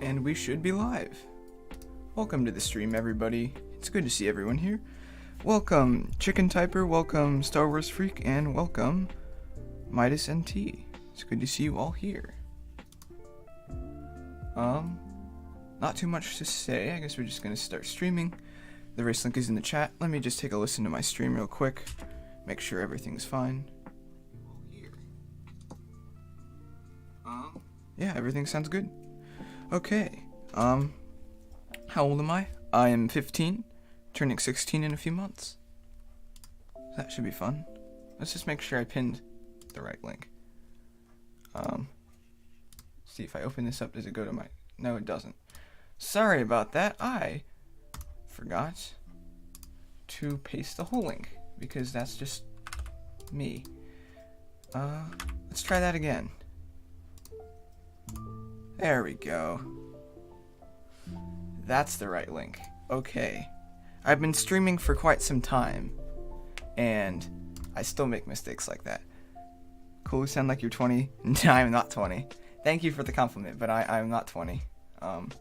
And we should be live. Welcome to the stream, everybody. It's good to see everyone here. Welcome, Chicken Typer, welcome, Star Wars Freak, and welcome, Midas NT. It's good to see you all here. Not too much to say. I guess we're just gonna start streaming. The race link is in the chat. Let me just take a listen to my stream real quick. Make sure everything's fine. Yeah, everything sounds good. Okay, how old am I? I am 15, turning 16 in a few months. That should be fun. Let's just make sure I pinned the right link. See if I open this up, does it go to my... No, it doesn't. Sorry about that, I forgot to paste the whole link, because that's just me. Let's try that again. There we go. That's the right link. Okay. I've been streaming for quite some time, and I still make mistakes like that. Cool, you sound like you're 20. No, I'm not 20. Thank you for the compliment, but I'm not 20. Let's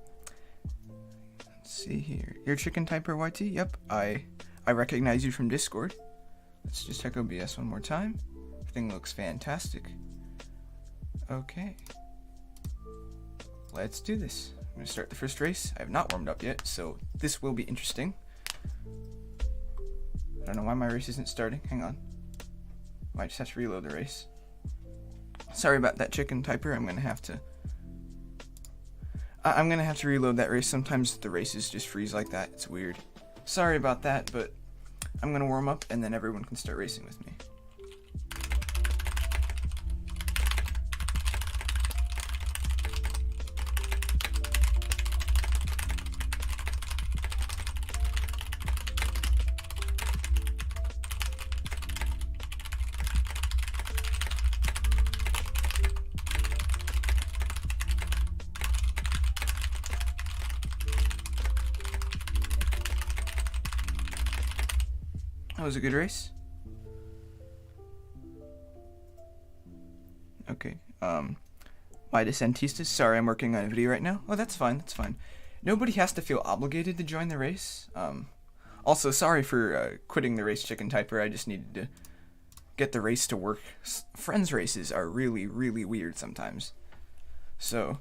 see here. You're Chicken Typer YT? Yep, I recognize you from Discord. Let's just check OBS one more time. Everything looks fantastic. Okay. Let's do this. I'm going to start the first race. I have not warmed up yet, so this will be interesting. I don't know why my race isn't starting. Hang on. Might just have to reload the race. Sorry about that, Chicken Typer. I'm going to have to reload that race. Sometimes the races just freeze like that. It's weird. Sorry about that, but I'm going to warm up and then everyone can start racing with me. That was a good race. Okay, Midas Antistas, sorry, I'm working on a video right now. Oh, that's fine, that's fine. Nobody has to feel obligated to join the race. Also, sorry for quitting the race, Chicken Typer. I just needed to get the race to work. Friends races are really, really weird sometimes. So...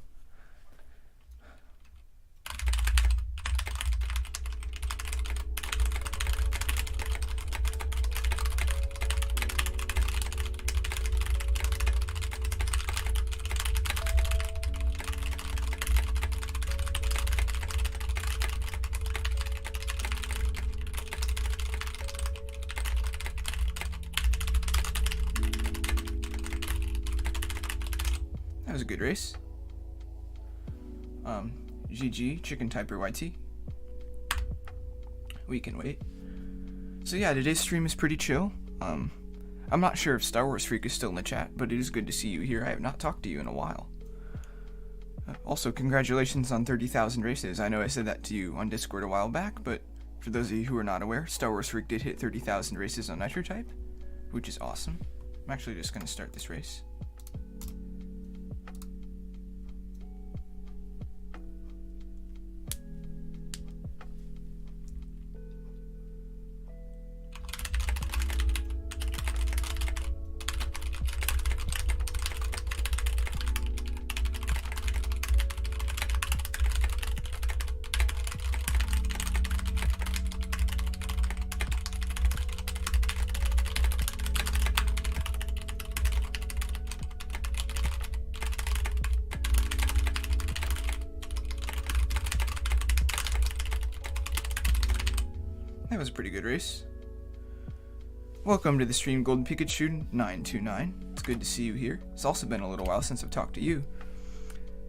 That was a good race. GG, Chicken Typer YT. We can wait. So yeah, today's stream is pretty chill. I'm not sure if Star Wars Freak is still in the chat, but it is good to see you here. I have not talked to you in a while. Also, congratulations on 30,000 races. I know I said that to you on Discord a while back, but for those of you who are not aware, Star Wars Freak did hit 30,000 races on Nitro Type, which is awesome. I'm actually just going to start this race. That was a pretty good race. Welcome to the stream, Golden Pikachu 929. It's good to see you here. It's also been a little while since I've talked to you.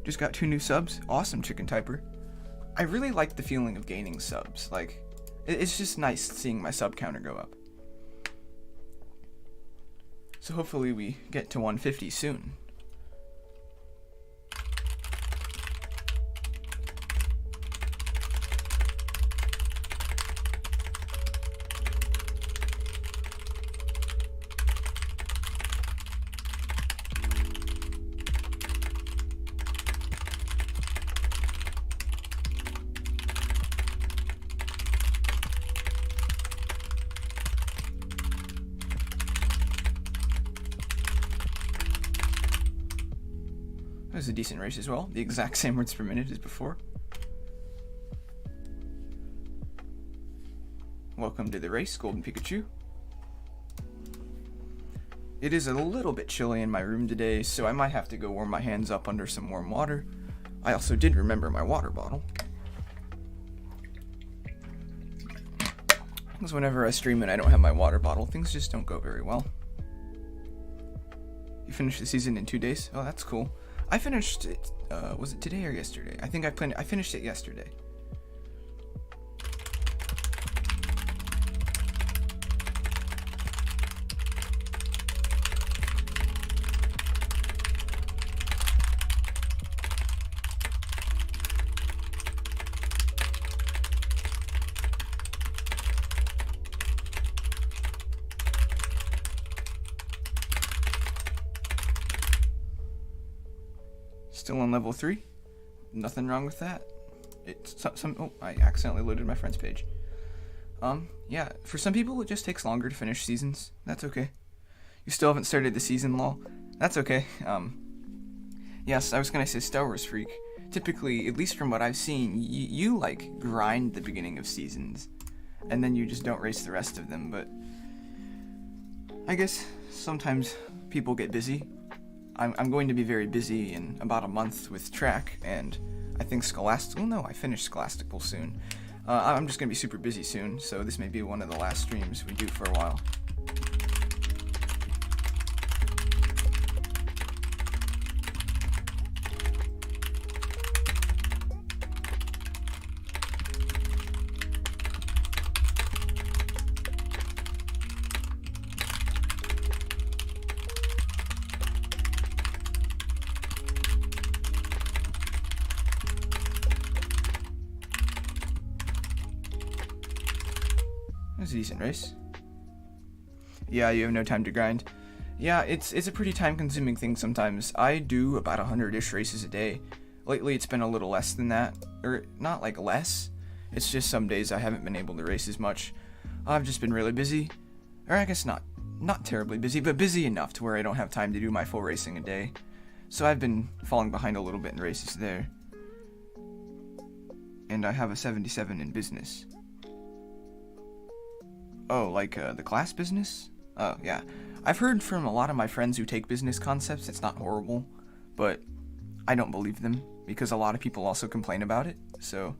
Just got 2 new subs. Awesome, Chicken Typer. I really like the feeling of gaining subs. Like, it's just nice seeing my sub counter go up. So hopefully we get to 150 soon. That was a decent race as well. The exact same words per minute as before. Welcome to the race, Golden Pikachu. It is a little bit chilly in my room today, so I might have to go warm my hands up under some warm water. I also did remember my water bottle. Because whenever I stream and I don't have my water bottle, things just don't go very well. You finished the season in 2 days? Oh, that's cool. I finished it, was it today or yesterday? I think I finished it yesterday. Still on level 3. Nothing wrong with that. It's oh, I accidentally loaded my friend's page. Yeah, for some people it just takes longer to finish seasons. That's okay. You still haven't started the season, lol. That's okay. Yes, I was gonna say Star Wars Freak. Typically, at least from what I've seen, you like grind the beginning of seasons, and then you just don't race the rest of them, but I guess sometimes people get busy. I'm going to be very busy in about a month with track, and I think Scholastic. Well, no, I finished Scholastical soon. I'm just going to be super busy soon, so this may be one of the last streams we do for a while. It was a decent race. Yeah, you have no time to grind. Yeah, it's a pretty time-consuming thing sometimes. I do about 100-ish races a day. Lately, it's been a little less than that. Or, not like less. It's just some days I haven't been able to race as much. I've just been really busy. Or I guess not terribly busy, but busy enough to where I don't have time to do my full racing a day. So I've been falling behind a little bit in races there. And I have a 77 in business. Oh, like the class business? Oh, yeah. I've heard from a lot of my friends who take business concepts it's not horrible, but I don't believe them because a lot of people also complain about it, so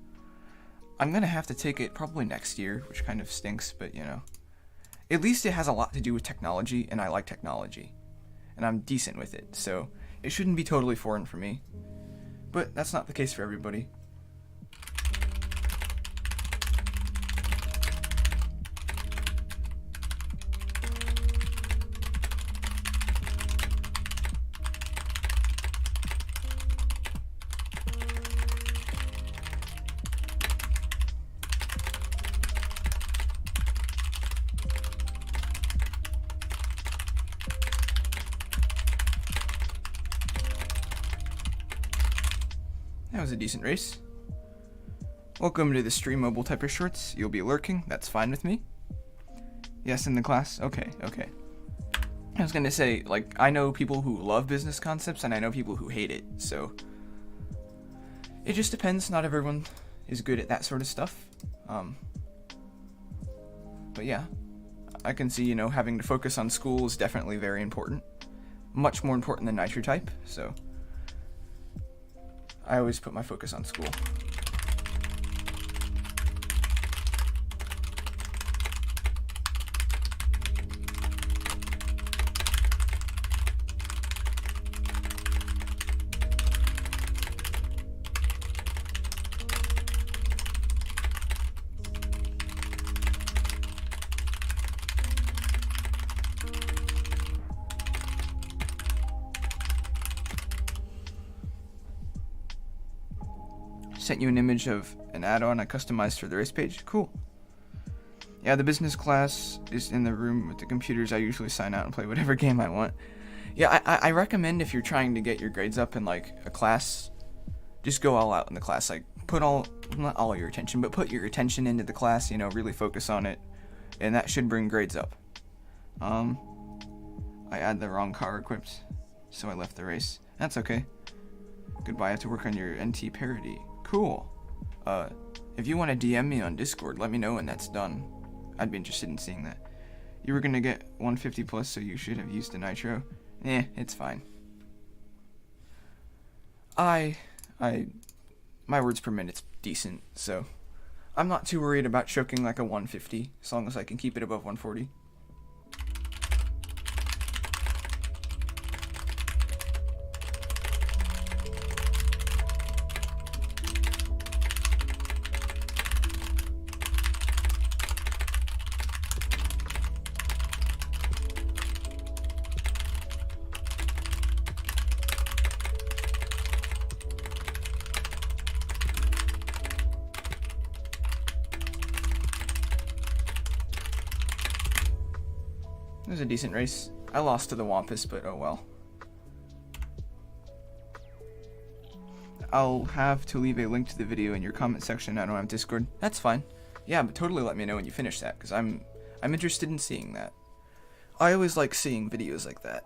I'm gonna have to take it probably next year, which kind of stinks, but you know. At least it has a lot to do with technology, and I like technology. And I'm decent with it, so it shouldn't be totally foreign for me. But that's not the case for everybody. That was a decent race. Welcome to the Stream Mobile Typer Shorts. You'll be lurking, that's fine with me. Yes, in the class? Okay. I was gonna say, like, I know people who love business concepts, and I know people who hate it, so it just depends. Not everyone is good at that sort of stuff. But yeah, I can see, having to focus on school is definitely very important. Much more important than Nitro Type, so I always put my focus on school. Sent you an image of an add-on I customized for the race page. Cool. Yeah, the business class is in the room with the computers. I usually sign out and play whatever game I want. Yeah, I recommend if you're trying to get your grades up in like a class, just go all out in the class. Like not all your attention, but put your attention into the class, really focus on it. And that should bring grades up. I had the wrong car equipped, so I left the race. That's okay. Goodbye, I have to work on your NT parody. Cool. If you want to DM me on Discord, let me know when that's done. I'd be interested in seeing that. You were gonna get 150 plus, so you should have used a nitro. It's fine. My words per minute's decent, so I'm not too worried about choking like a 150, as long as I can keep it above 140. It was a decent race. I lost to the Wampus, but oh well. I'll have to leave a link to the video in your comment section. I don't have Discord. That's fine. Yeah, but totally let me know when you finish that, because I'm interested in seeing that. I always like seeing videos like that.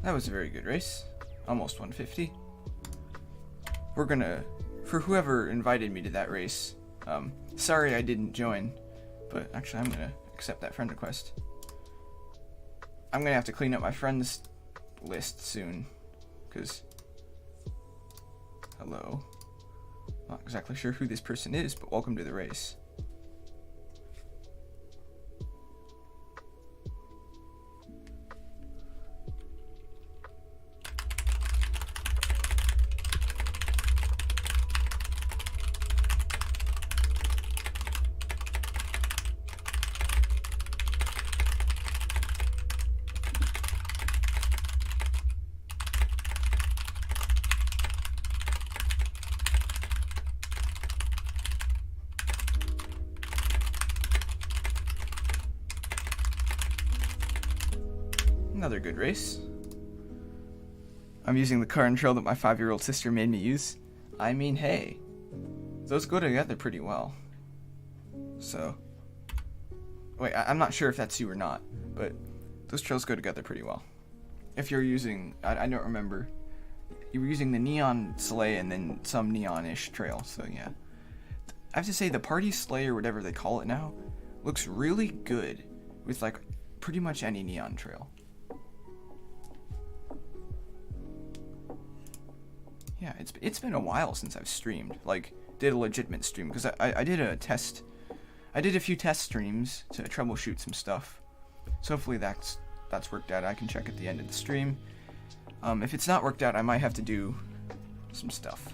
That was a very good race. Almost 150. We're gonna, for whoever invited me to that race, sorry I didn't join, but actually I'm gonna accept that friend request. I'm gonna have to clean up my friends list soon, because, hello. Not exactly sure who this person is, but welcome to the race. Another good race. I'm using the car and trail that my 5-year-old sister made me use. I mean, hey, those go together pretty well. So, wait, I'm not sure if that's you or not, but those trails go together pretty well. If you're using, I don't remember, you were using the neon sleigh and then some neon-ish trail, so yeah. I have to say, the party sleigh or whatever they call it now looks really good with like pretty much any neon trail. Yeah, it's been a while since I've streamed, like, did a legitimate stream, because I did a test, I did a few test streams to troubleshoot some stuff, so hopefully that's worked out. I can check at the end of the stream. If it's not worked out, I might have to do some stuff.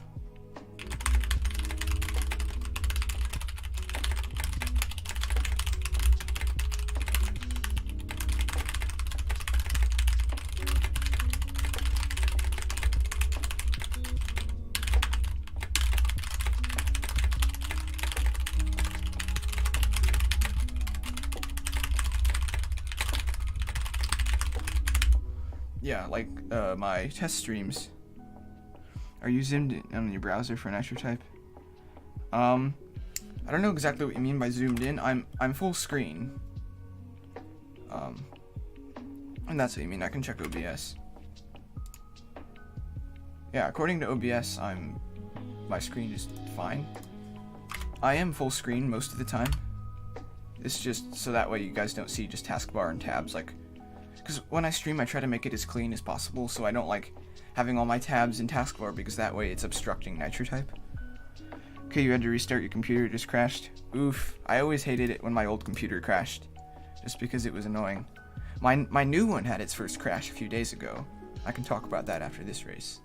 Yeah, like, my test streams. Are you zoomed in on your browser for Nitro type? I don't know exactly what you mean by zoomed in. I'm full screen. And that's what you mean. I can check OBS. Yeah, according to OBS, my screen is fine. I am full screen most of the time. It's just so that way you guys don't see just taskbar and tabs, like, because when I stream I try to make it as clean as possible, so I don't like having all my tabs in taskbar, because that way it's obstructing Nitro type. Okay, you had to restart your computer, it just crashed. Oof, I always hated it when my old computer crashed, just because it was annoying. My new one had its first crash a few days ago. I can talk about that after this race.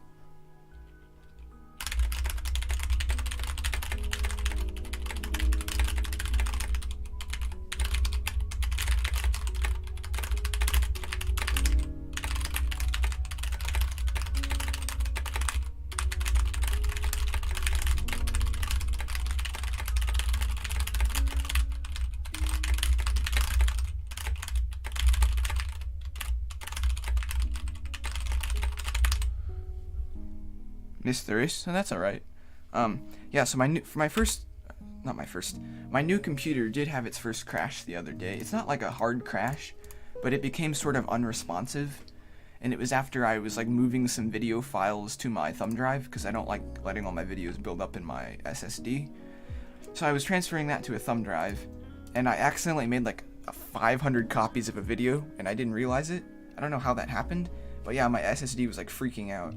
missed the race, so that's alright. Yeah, so my new computer did have its first crash the other day. It's not like a hard crash, but it became sort of unresponsive. And it was after I was like moving some video files to my thumb drive, because I don't like letting all my videos build up in my SSD. So I was transferring that to a thumb drive, and I accidentally made like 500 copies of a video, and I didn't realize it. I don't know how that happened, but yeah, my SSD was like freaking out.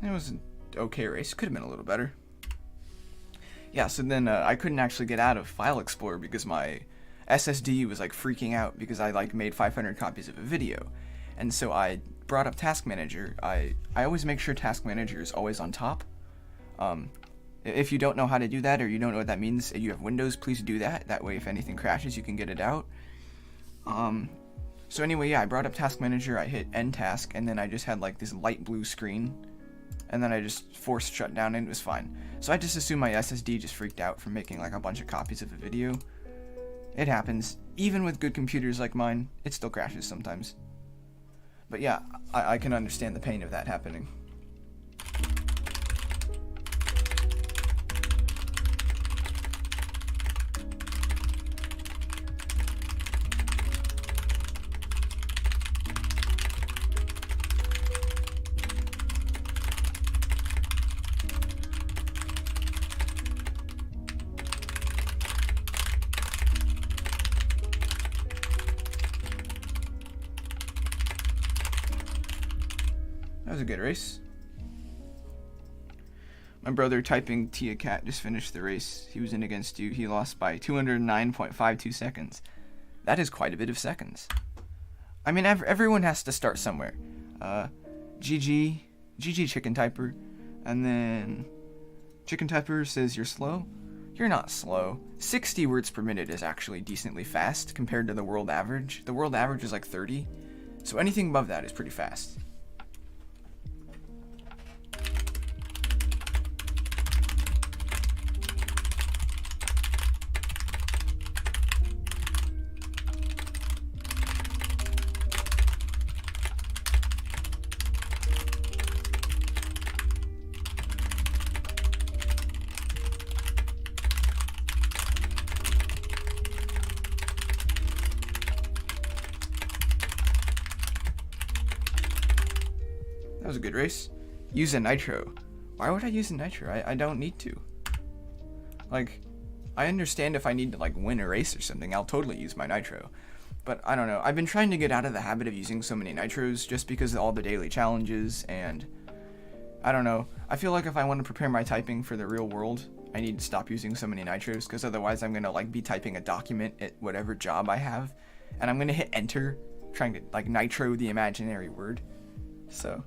It was an okay race. Could have been a little better. Yeah, so then I couldn't actually get out of File Explorer because my SSD was like freaking out because I like made 500 copies of a video. And so I brought up Task Manager. I always make sure Task Manager is always on top. If you don't know how to do that, or you don't know what that means, and you have Windows, please do that. That way if anything crashes, you can get it out. So anyway, yeah, I brought up Task Manager, I hit End Task, and then I just had like this light blue screen. And then I just forced shut down and it was fine. So I just assumed my SSD just freaked out from making like a bunch of copies of a video. It happens. Even with good computers like mine, it still crashes sometimes. But yeah, I can understand the pain of that happening. That was a good race. My brother typing Tia Cat just finished the race. He was in against you. He lost by 209.52 seconds. That is quite a bit of seconds. I mean, everyone has to start somewhere. GG Chicken Typer. And then Chicken Typer says you're slow. You're not slow. 60 words per minute is actually decently fast compared to the world average. The world average is like 30. So anything above that is pretty fast. That was a good race. Use a nitro. Why would I use a nitro? I don't need to. Like, I understand if I need to like win a race or something, I'll totally use my nitro. But I don't know. I've been trying to get out of the habit of using so many nitros just because of all the daily challenges, and I don't know. I feel like if I want to prepare my typing for the real world, I need to stop using so many nitros, because otherwise I'm gonna like be typing a document at whatever job I have, and I'm gonna hit enter trying to like nitro the imaginary word. So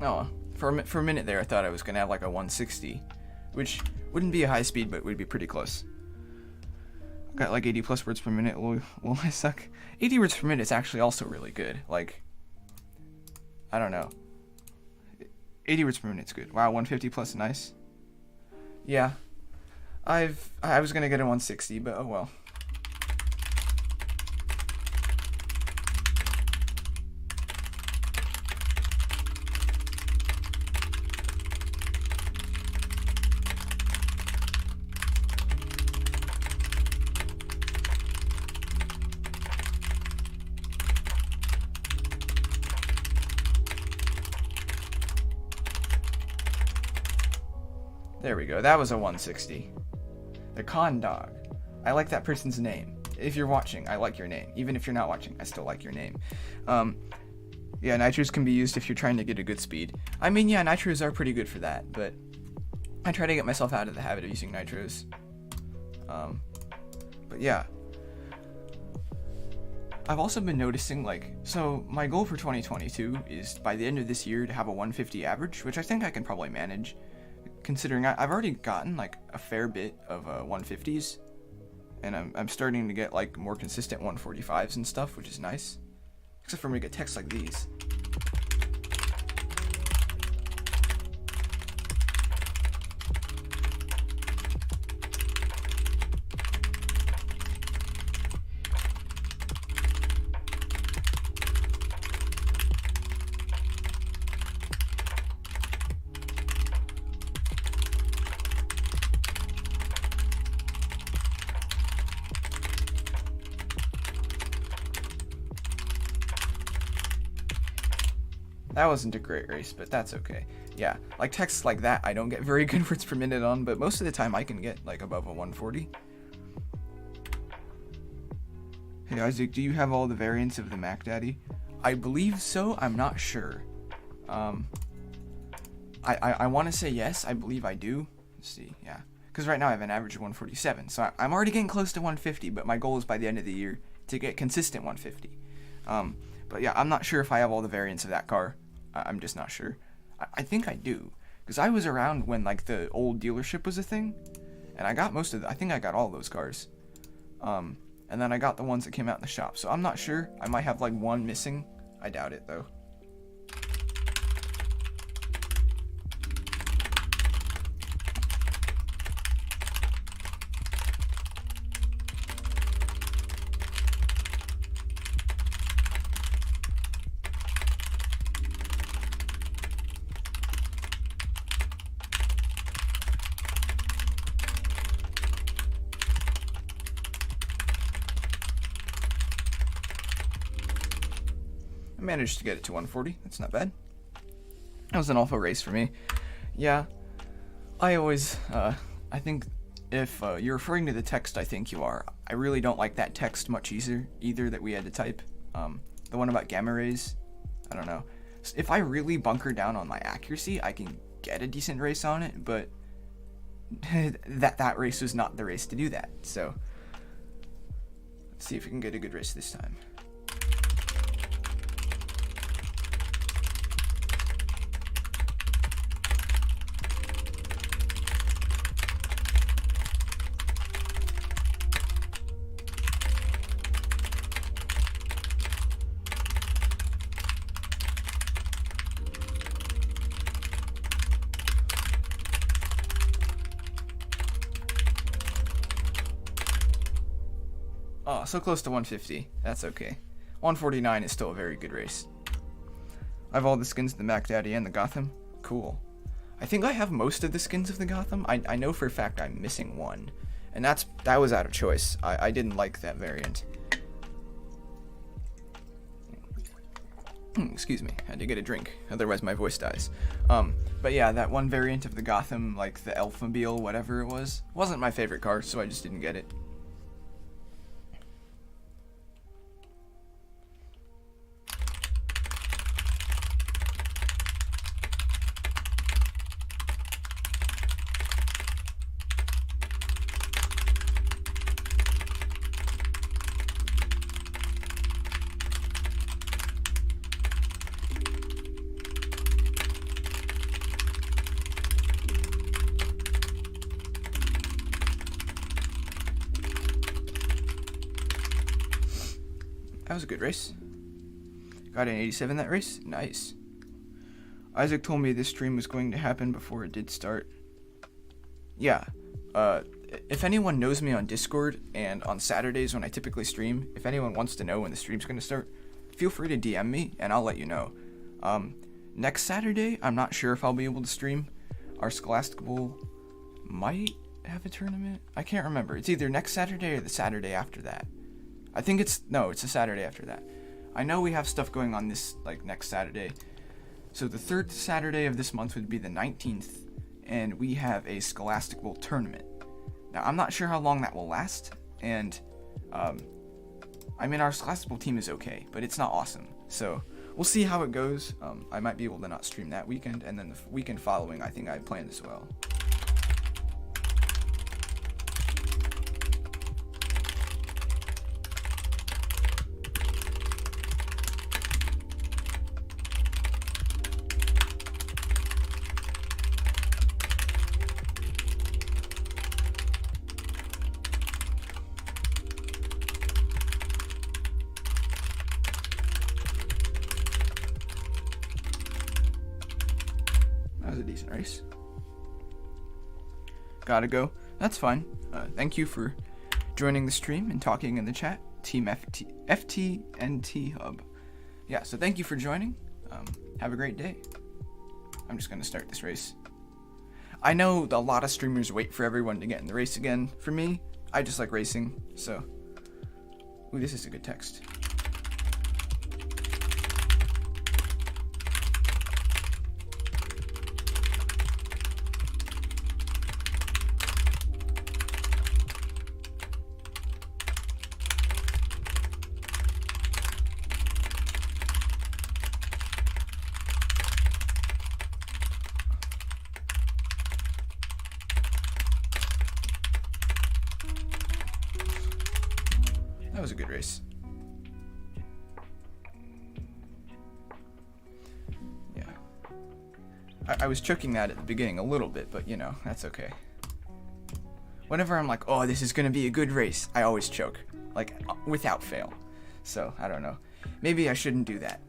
oh, for a minute there, I thought I was gonna have like a 160, which wouldn't be a high speed, but would be pretty close. Got like 80 plus words per minute. Well, I suck. 80 words per minute is actually also really good. Like, I don't know. 80 words per minute's good. Wow, 150 plus, nice. Yeah, I was gonna get a 160, but oh well. There we go. That was a 160. The Con Dog. I like that person's name. If you're watching, I like your name. Even if you're not watching, I still like your name. Yeah, nitros can be used if you're trying to get a good speed. I mean, yeah, nitros are pretty good for that, but I try to get myself out of the habit of using nitros. But yeah. I've also been noticing, like, so my goal for 2022 is by the end of this year to have a 150 average, which I think I can probably manage, considering I've already gotten, like, a fair bit of 150s, and I'm starting to get, like, more consistent 145s and stuff, which is nice. Except for when we get texts like these. That wasn't a great race, but that's okay. Yeah, like texts like that I don't get very good words per minute on, but most of the time I can get like above a 140. Hey Isaac, do you have all the variants of the Mac Daddy? I believe so, I'm not sure. I want to say yes, I believe I do. Let's see, yeah. Because right now I have an average of 147, so I'm already getting close to 150, but my goal is by the end of the year to get consistent 150. But yeah, I'm not sure if I have all the variants of that car. I'm just not sure. I think I do, because I was around when like the old dealership was a thing, and I got most of I think I got all those cars. And then I got the ones that came out in the shop, so I'm not sure. I might have like one missing. I doubt it though. I managed to get it to 140. That's not bad. That was an awful race for me. Yeah, I always, I think if you're referring to the text, I think you are. I really don't like that text much either that we had to type. The one about gamma rays, I don't know. If I really bunker down on my accuracy, I can get a decent race on it, but that race was not the race to do that. So let's see if we can get a good race this time. Oh, so close to 150. That's okay. 149 is still a very good race. I have all the skins of the Mac Daddy and the Gotham. Cool. I think I have most of the skins of the Gotham. I know for a fact I'm missing one. And that was out of choice. I didn't like that variant. Excuse me, I had to get a drink, otherwise my voice dies. But yeah, that one variant of the Gotham, like the Elfmobile, whatever it was, wasn't my favorite car, so I just didn't get it. That was a good race. Got an 87 that race. Nice. Isaac told me this stream was going to happen before it did start. Yeah. If anyone knows me on Discord and on Saturdays when I typically stream, if anyone wants to know when the stream's going to start, feel free to DM me and I'll let you know. Next Saturday, I'm not sure if I'll be able to stream. Our Scholastic Bowl might have a tournament. I can't remember. It's either next Saturday or the Saturday after that. I think it's the Saturday after that. I know we have stuff going on this, like, next Saturday. So the third Saturday of this month would be the 19th, and we have a Scholastic Bowl tournament. Now, I'm not sure how long that will last. and I mean, our Scholastic team is okay, but it's not awesome. So we'll see how it goes. I might be able to not stream that weekend, and then the weekend following, I think I planned as well. That was a decent race. Gotta go. That's fine. Thank you for joining the stream and talking in the chat. Team FTNT Hub. Yeah, so thank you for joining. Have a great day. I'm just gonna start this race. I know a lot of streamers wait for everyone to get in the race again. For me, I just like racing, so. Ooh, this is a good text. That was a good race. Yeah. I was choking that at the beginning a little bit, but you know, that's okay. Whenever I'm like, oh, this is gonna be a good race, I always choke. Like, without fail. So, I don't know. Maybe I shouldn't do that.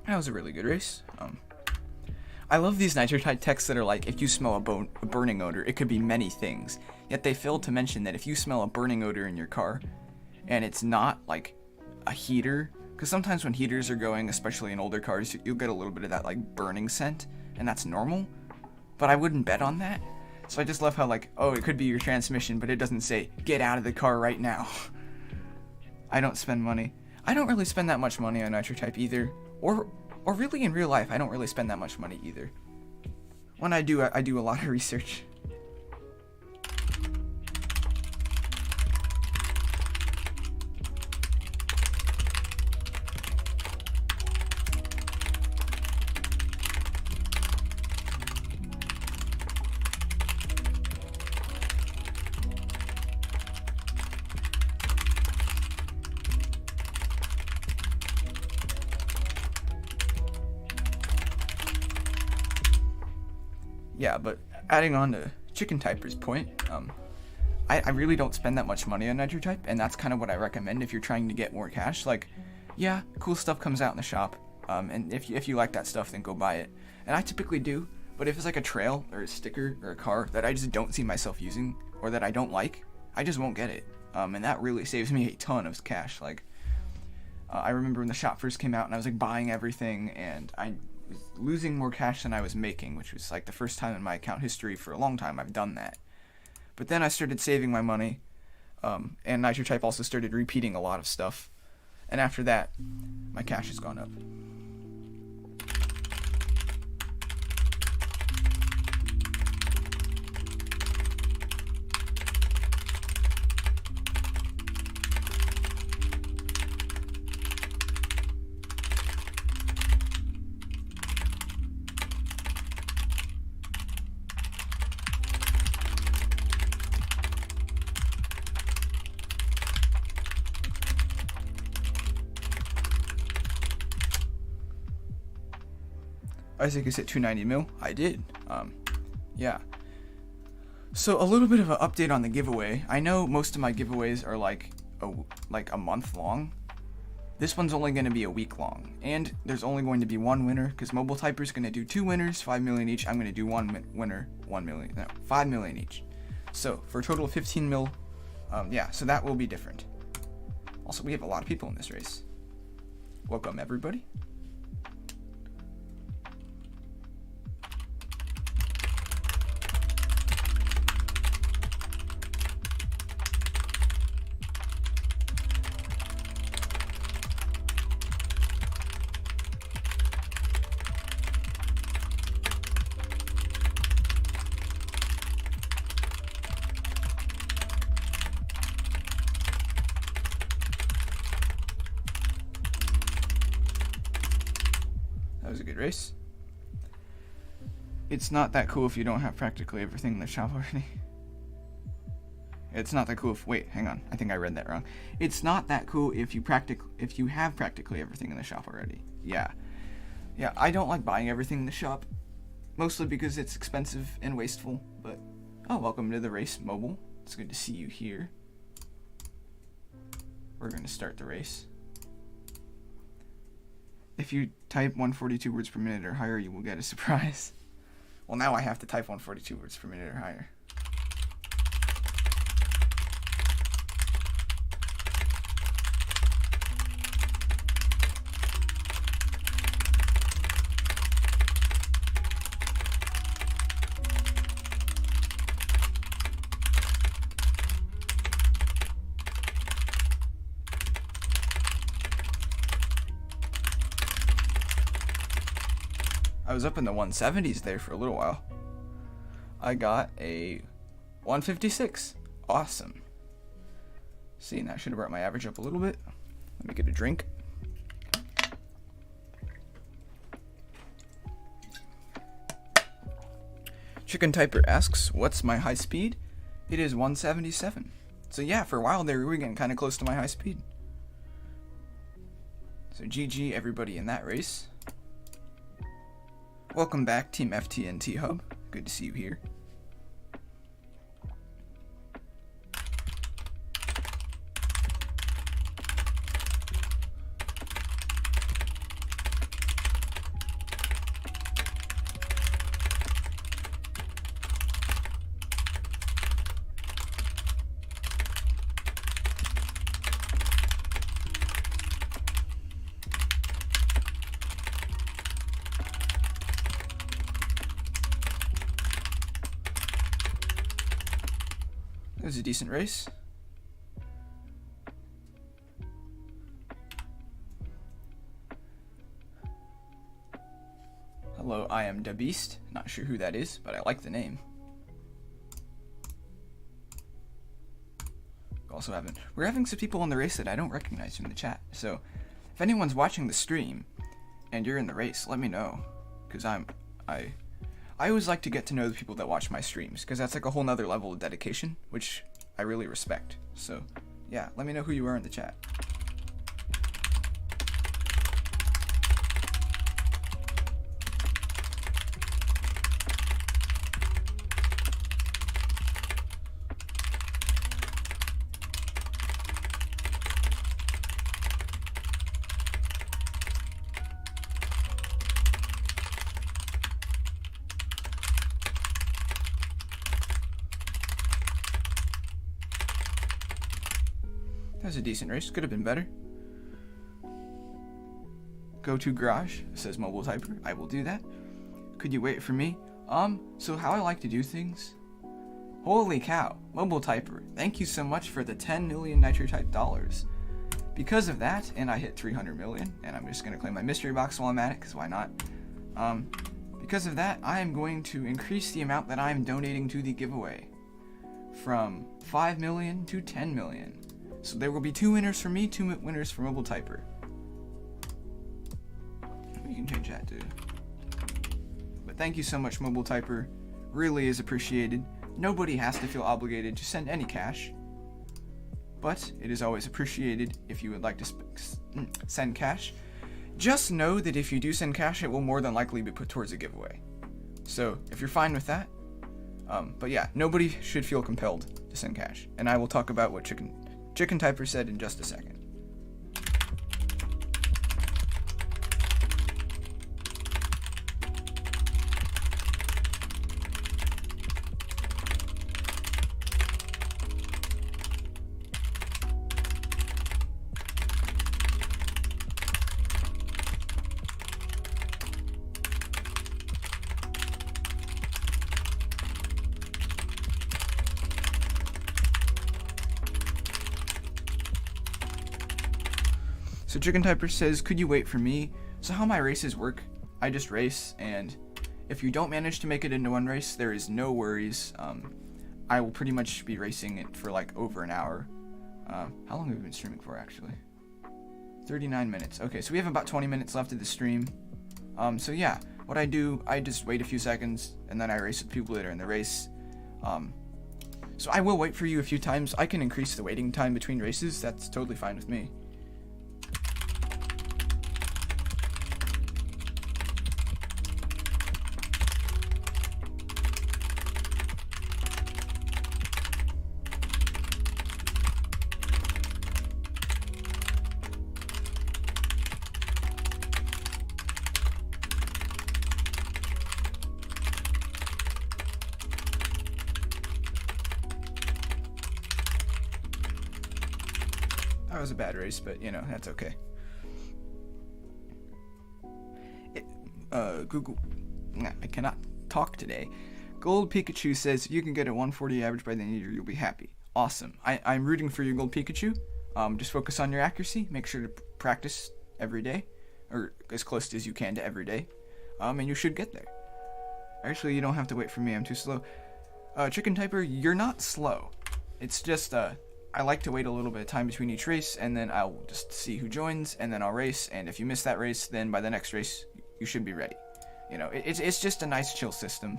That was a really good race. I love these Nitro type texts that are like, if you smell a burning odor, it could be many things. Yet they failed to mention that if you smell a burning odor in your car, and it's not like a heater, because sometimes when heaters are going, especially in older cars, you'll get a little bit of that like burning scent, and that's normal. But I wouldn't bet on that. So I just love how like, oh, it could be your transmission, but it doesn't say, get out of the car right now. I don't spend money. I don't really spend that much money on Nitro type either. Or really in real life, I don't really spend that much money either. When I do a lot of research. Yeah, but adding on to Chicken Typer's point, I really don't spend that much money on Nitro Type, and that's kind of what I recommend if you're trying to get more cash. Like, yeah, cool stuff comes out in the shop, and if you like that stuff, then go buy it. And I typically do, but if it's like a trail or a sticker or a car that I just don't see myself using or that I don't like, I just won't get it. And that really saves me a ton of cash. Like, I remember when the shop first came out and I was like buying everything, and I was losing more cash than I was making, which was like the first time in my account history for a long time I've done that. But then I started saving my money, and Nitro Type also started repeating a lot of stuff, and after that, my cash has gone up. Isaac is at 290 mil. I did. Yeah. So a little bit of an update on the giveaway. I know most of my giveaways are like a month long. This one's only going to be a week long, and there's only going to be one winner because Mobile Typer's going to do 2 winners, 5 million each. I'm going to do one winner, 1 million, no, 5 million each. So for a total of 15 mil, yeah. So that will be different. Also, we have a lot of people in this race. Welcome, everybody. That was a good race. It's not that cool if you don't have practically everything in the shop already. It's not that cool if, wait, hang on. I think I read that wrong. It's not that cool if you have practically everything in the shop already. Yeah. Yeah, I don't like buying everything in the shop. Mostly because it's expensive and wasteful, but oh, welcome to the race, Mobile. It's good to see you here. We're going to start the race. If you type 142 words per minute or higher, you will get a surprise. Well, now I have to type 142 words per minute or higher. I was up in the 170s there for a little while. I got a 156. Awesome. See, that should have brought my average up a little bit. Let me get a drink. Chicken Typer asks, what's my high speed? It is 177. So yeah, for a while there we were getting kind of close to my high speed. So GG everybody in that race. Welcome back, Team FTNT Hub. Good to see you here. It was a decent race. Hello, I am Da Beast. Not sure who that is, but I like the name. We're having some people in the race that I don't recognize from the chat. So, if anyone's watching the stream and you're in the race, let me know, because I always like to get to know the people that watch my streams, because that's like a whole nother level of dedication, which I really respect. So, yeah, let me know who you are in the chat. That was a decent race. Could have been better. Go to garage, says Mobile Typer. I will do that. Could you wait for me? So how I like to do things? Holy cow, Mobile Typer, thank you so much for the 10 million Nitro Type dollars. Because of that, and I hit 300 million, and I'm just gonna claim my mystery box while I'm at it, because why not? Because of that, I am going to increase the amount that I'm donating to the giveaway from 5 million to 10 million. So there will be 2 winners for me, 2 winners for Mobile Typer. You can change that too. But thank you so much, Mobile Typer. Really is appreciated. Nobody has to feel obligated to send any cash. But it is always appreciated if you would like to send cash. Just know that if you do send cash, it will more than likely be put towards a giveaway. So if you're fine with that. But yeah, nobody should feel compelled to send cash. And I will talk about what Chicken Typer said in just a second. So Chicken Typer says, could you wait for me? So how my races work, I just race, and if you don't manage to make it into one race, there is no worries. I will pretty much be racing it for like over an hour. How long have we been streaming for, actually? 39 minutes. Okay, so we have about 20 minutes left of the stream. So yeah, what I do, I just wait a few seconds, and then I race with people that are in the race. So I will wait for you a few times. I can increase the waiting time between races. That's totally fine with me. That was a bad race, but you know, that's okay. Google, I cannot talk today. Gold Pikachu says, if you can get a 140 average by the end of the year, you'll be happy. Awesome. I'm rooting for you, Gold Pikachu. Just focus on your accuracy. Make sure to practice every day, or as close as you can to every day. And you should get there. Actually, you don't have to wait for me. I'm too slow. Chicken Typer, you're not slow. It's just, I like to wait a little bit of time between each race, and then I'll just see who joins, and then I'll race, and if you miss that race, then by the next race, you should be ready. You know, it's just a nice chill system,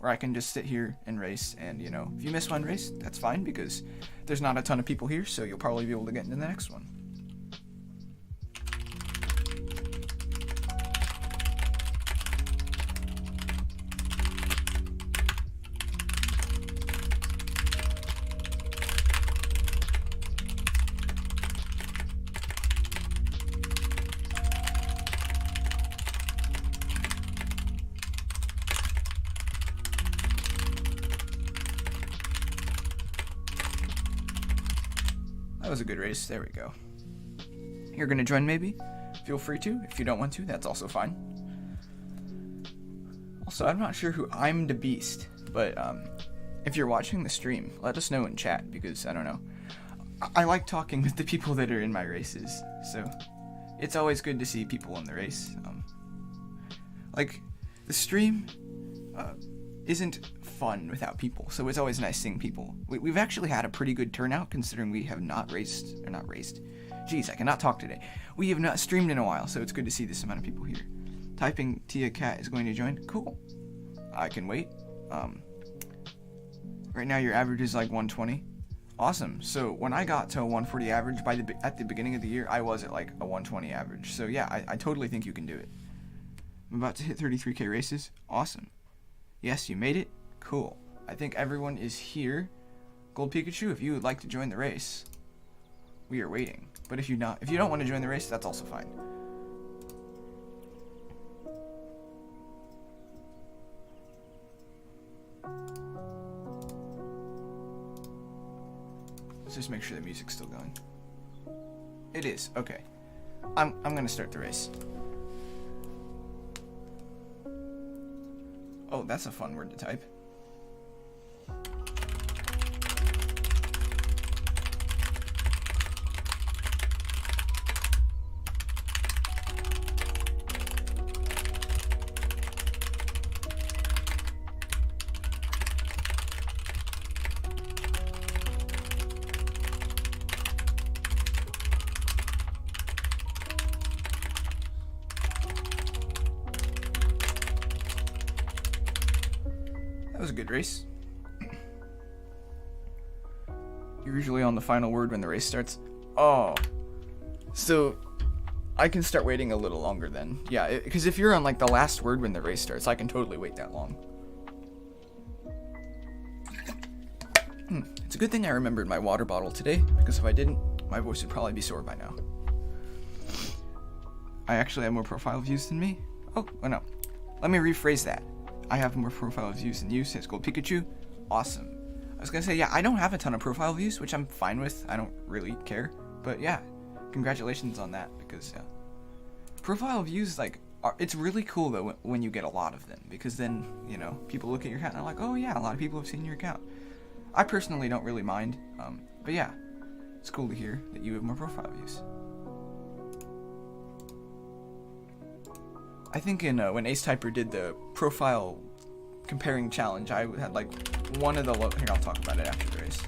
where I can just sit here and race, and you know, if you miss one race, that's fine, because there's not a ton of people here, so you'll probably be able to get into the next one. That was a good race. There we go. You're gonna join maybe? Feel free to. If you don't want to, that's also fine. Also, I'm not sure who I'm the Beast, but if you're watching the stream, let us know in chat, because I don't know. I like talking with the people that are in my races, so it's always good to see people in the race. Like, the stream isn't fun without people, so it's always nice seeing people. We've actually had a pretty good turnout, considering we have not raced. Jeez, I cannot talk today. We have not streamed in a while, so it's good to see this amount of people here. Typing Tia Cat is going to join. Cool. I can wait. Right now your average is like 120. Awesome. So when I got to a 140 average at the beginning of the year, I was at like a 120 average. So yeah, I totally think you can do it. I'm about to hit 33k races. Awesome. Yes, you made it. Cool. I think everyone is here. Gold Pikachu, if you would like to join the race, we are waiting. But if you don't want to join the race, that's also fine. Let's just make sure the music's still going. It is. Okay. I'm gonna start the race. Oh, that's a fun word to type. That was a good race. You're usually on the final word when the race starts. Oh. So, I can start waiting a little longer then. Yeah, because if you're on like the last word when the race starts, I can totally wait that long. It's a good thing I remembered my water bottle today, because if I didn't, my voice would probably be sore by now. I actually have more profile views than me? Oh no. Let me rephrase that. I have more profile views than you, says Gold Pikachu. Awesome. I was gonna say, yeah, I don't have a ton of profile views, which I'm fine with. I don't really care. But yeah, congratulations on that, because profile views, like, it's really cool though when you get a lot of them, because then, you know, people look at your account and they're like, oh yeah, a lot of people have seen your account. I personally don't really mind, but yeah, it's cool to hear that you have more profile views. I think in when Ace Typer did the profile comparing challenge, I had like one of the here, I'll talk about it after the race.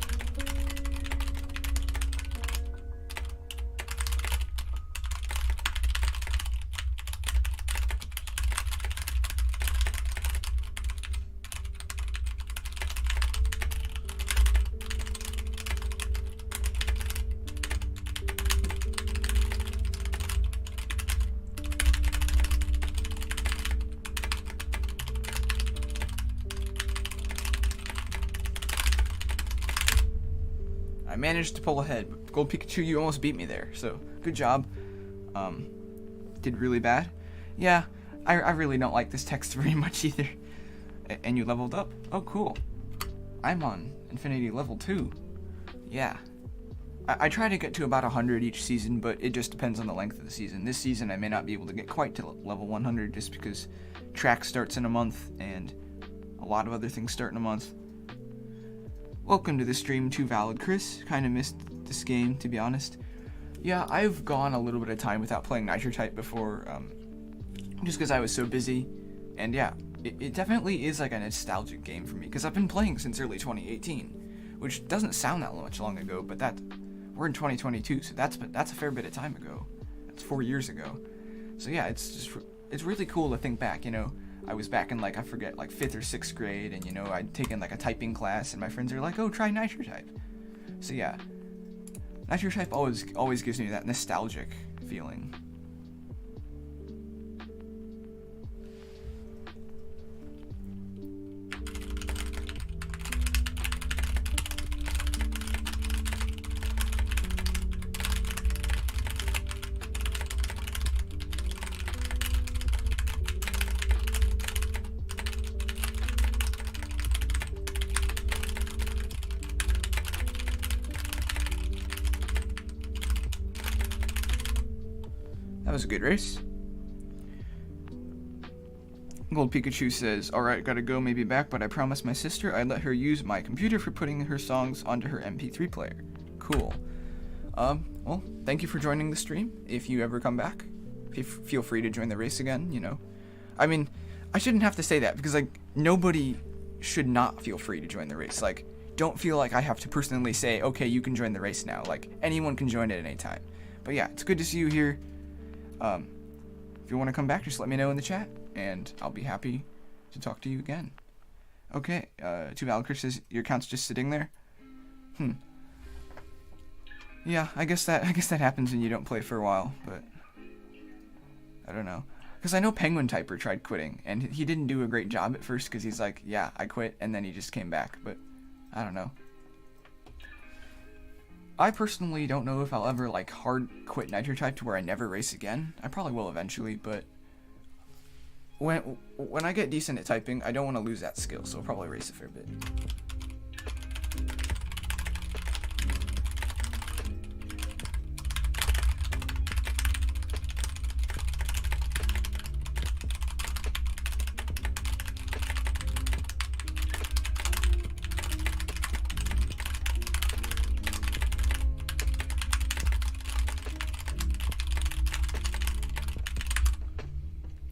I managed to pull ahead, but Gold Pikachu, you almost beat me there, so good job. Did really bad. Yeah, I really don't like this text very much either. And you leveled up? Oh, cool. I'm on Infinity level 2. Yeah. I try to get to about 100 each season, but it just depends on the length of the season. This season I may not be able to get quite to level 100 just because track starts in a month and a lot of other things start in a month. Welcome to the stream, Too Valid Chris. Kinda missed this game, to be honest. Yeah, I've gone a little bit of time without playing Nitro Type before, just because I was so busy. And yeah, it definitely is like a nostalgic game for me, because I've been playing since early 2018, which doesn't sound that much long ago, but we're in 2022, so that's a fair bit of time ago. That's 4 years ago. So yeah, it's really cool to think back, you know. I was back in, like, I forget, like 5th or 6th grade, and, you know, I'd taken, like, a typing class, and my friends are like, oh, try Nitro Type. So, yeah. Nitro Type always gives me that nostalgic feeling. That was a good race. Gold Pikachu says, alright, gotta go, maybe back, but I promised my sister I'd let her use my computer for putting her songs onto her MP3 player. Cool. Well, thank you for joining the stream. If you ever come back, feel free to join the race again, you know. I mean, I shouldn't have to say that, because, like, nobody should not feel free to join the race. Like, don't feel like I have to personally say, okay, you can join the race now. Like, anyone can join at any time. But yeah, it's good to see you here. If you want to come back, just let me know in the chat, and I'll be happy to talk to you again. Okay, Too Valid Chris says your account's just sitting there. Yeah, I guess that happens when you don't play for a while, but I don't know. Because I know Penguin Typer tried quitting, and he didn't do a great job at first, because he's like, yeah, I quit, and then he just came back, but I don't know. I personally don't know if I'll ever, like, hard quit Nitro Type to where I never race again. I probably will eventually, but when I get decent at typing, I don't want to lose that skill, so I'll probably race a fair bit.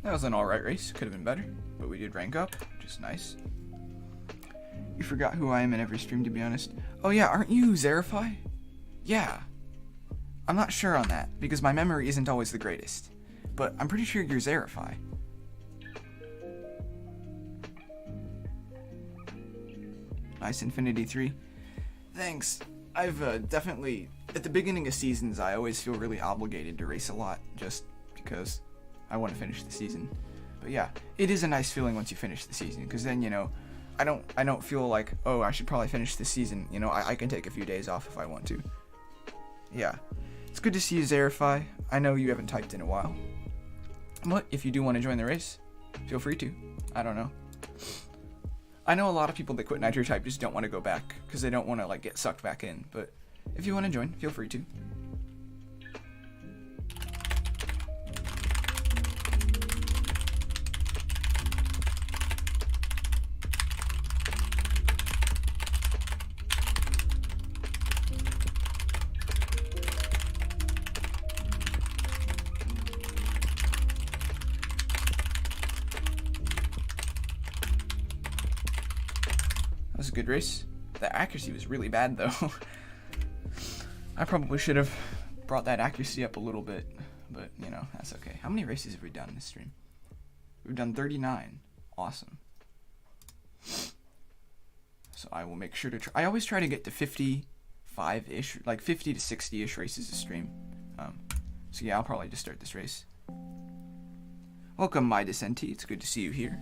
That was an alright race, could have been better, but we did rank up, which is nice. You forgot who I am in every stream, to be honest. Oh yeah, aren't you Xerify? Yeah. I'm not sure on that, because my memory isn't always the greatest. But I'm pretty sure you're Xerify. Nice Infinity 3. Thanks. I've definitely, at the beginning of seasons, I always feel really obligated to race a lot, just because I want to finish the season. But yeah, it is a nice feeling once you finish the season, because then, you know, I don't feel like, oh, I should probably finish the season. You know, I can take a few days off if I want to. Yeah, it's good to see you, Xerify. I know you haven't typed in a while, but if you do want to join the race, feel free to. I don't know. I know a lot of people that quit Nitro Type just don't want to go back because they don't want to, like, get sucked back in. But if you want to join, feel free to. a good race. The accuracy was really bad though. I probably should have brought that accuracy up a little bit, but you know, that's okay. How many races have we done this stream? We've done 39. Awesome. So I will make sure to I always try to get to 55-ish, like 50 to 60-ish races a stream. So yeah, I'll probably just start this race. Welcome, my Dissentee. It's good to see you here.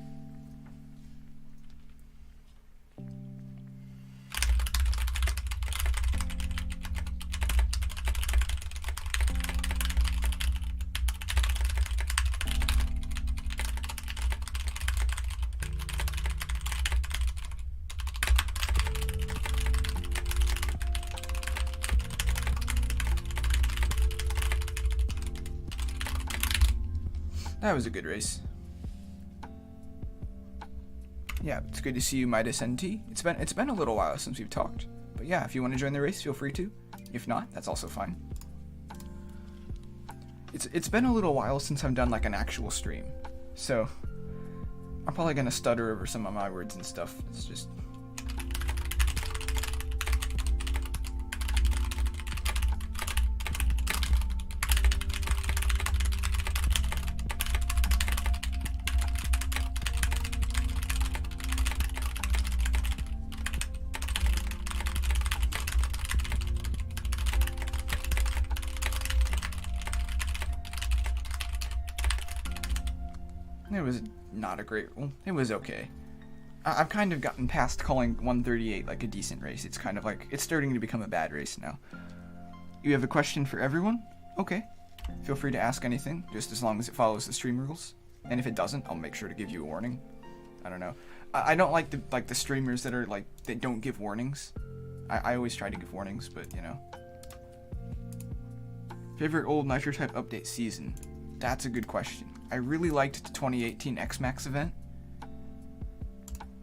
That was a good race. Yeah, it's good to see you, my Dissentee. It's been a little while since we've talked. But yeah, if you want to join the race, feel free to. If not, that's also fine. It's been a little while since I've done like an actual stream. So I'm probably gonna stutter over some of my words and stuff. It's just it was not a great, well, it was okay. I've kind of gotten past calling 138 like a decent race. It's kind of like, it's starting to become a bad race now. You have a question for everyone? Okay. Feel free to ask anything, just as long as it follows the stream rules. And if it doesn't, I'll make sure to give you a warning. I don't know. I don't like the streamers that are like, that don't give warnings. I always try to give warnings, but you know. Favorite old Nitro Type update season? That's a good question. I really liked the 2018 X-Max event.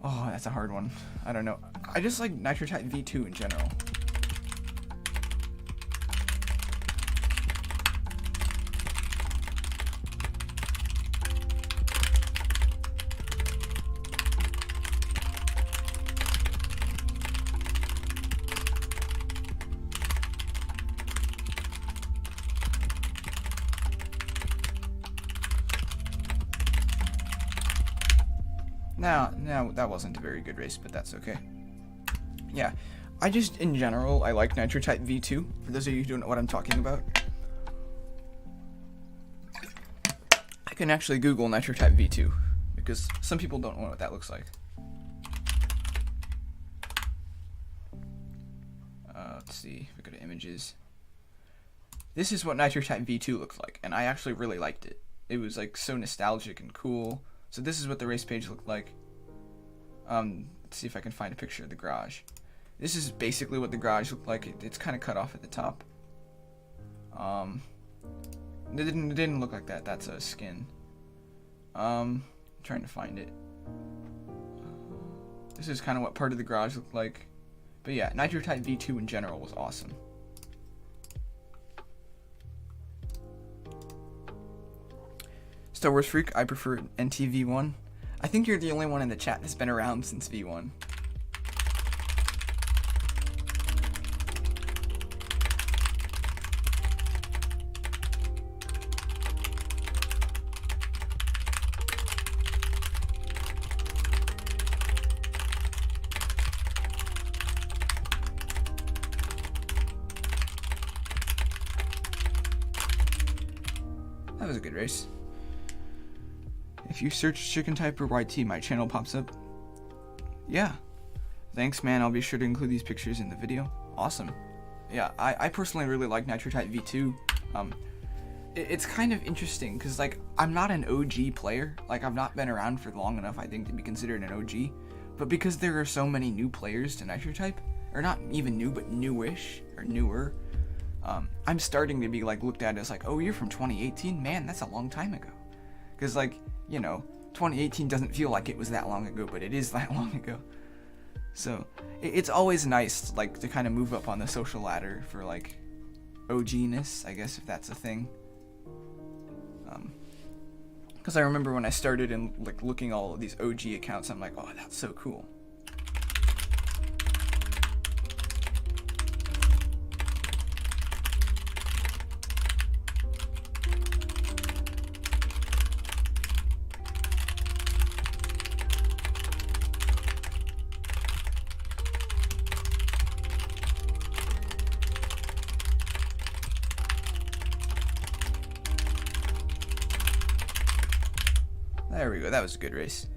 Oh, that's a hard one. I don't know. I just like Nitro Type V2 in general. Now, that wasn't a very good race, but that's okay. Yeah, I just, in general, I like Nitro Type V2, for those of you who don't know what I'm talking about. I can actually Google Nitro Type V2, because some people don't know what that looks like. Let's see, if we go to images. This is what Nitro Type V2 looked like, and I actually really liked it. It was like so nostalgic and cool. So this is what the race page looked like. Let's see if I can find a picture of the garage. This is basically what the garage looked like. It's kind of cut off at the top. It didn't look like that. That's a skin. I'm trying to find it. This is kind of what part of the garage looked like. But yeah, Nitro Type V2 in general was awesome. Star Wars Freak, I prefer NTV1. I think you're the only one in the chat that's been around since V1. That was a good race. If you search Chicken Type or YT, my channel pops up. Yeah. Thanks, man. I'll be sure to include these pictures in the video. Awesome. Yeah, I personally really like Nitro Type V2. It's kind of interesting, because, like, I'm not an OG player. Like, I've not been around for long enough, I think, to be considered an OG. But because there are so many new players to Nitro Type, or not even new, but newish, or newer, I'm starting to be, like, looked at as, like, oh, you're from 2018? Man, that's a long time ago. Because, like, you know, 2018 doesn't feel like it was that long ago, but it is that long ago. So, it's always nice, like, to kind of move up on the social ladder for, like, OG-ness, I guess, if that's a thing. Because I remember when I started and, like, looking all of these OG accounts, I'm like, oh, that's so cool. There we go. That was a good race.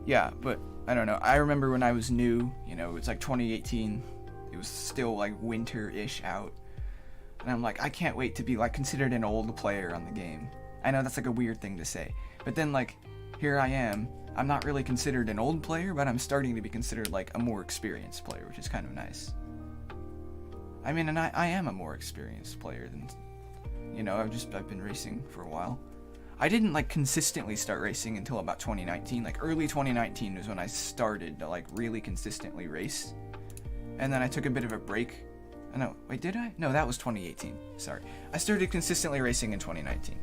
Yeah, but I don't know. I remember when I was new, you know, it's like 2018. It was still like winter-ish out. And I'm like, I can't wait to be like considered an old player on the game. I know that's like a weird thing to say. But then like, here I am. I'm not really considered an old player, but I'm starting to be considered like a more experienced player, which is kind of nice. I mean, and I am a more experienced player than, you know, I've been racing for a while. I didn't like consistently start racing until about 2019. Like early 2019 was when I started to like really consistently race. And then I took a bit of a break. Oh, no, wait, did I? No, that was 2018. Sorry. I started consistently racing in 2019.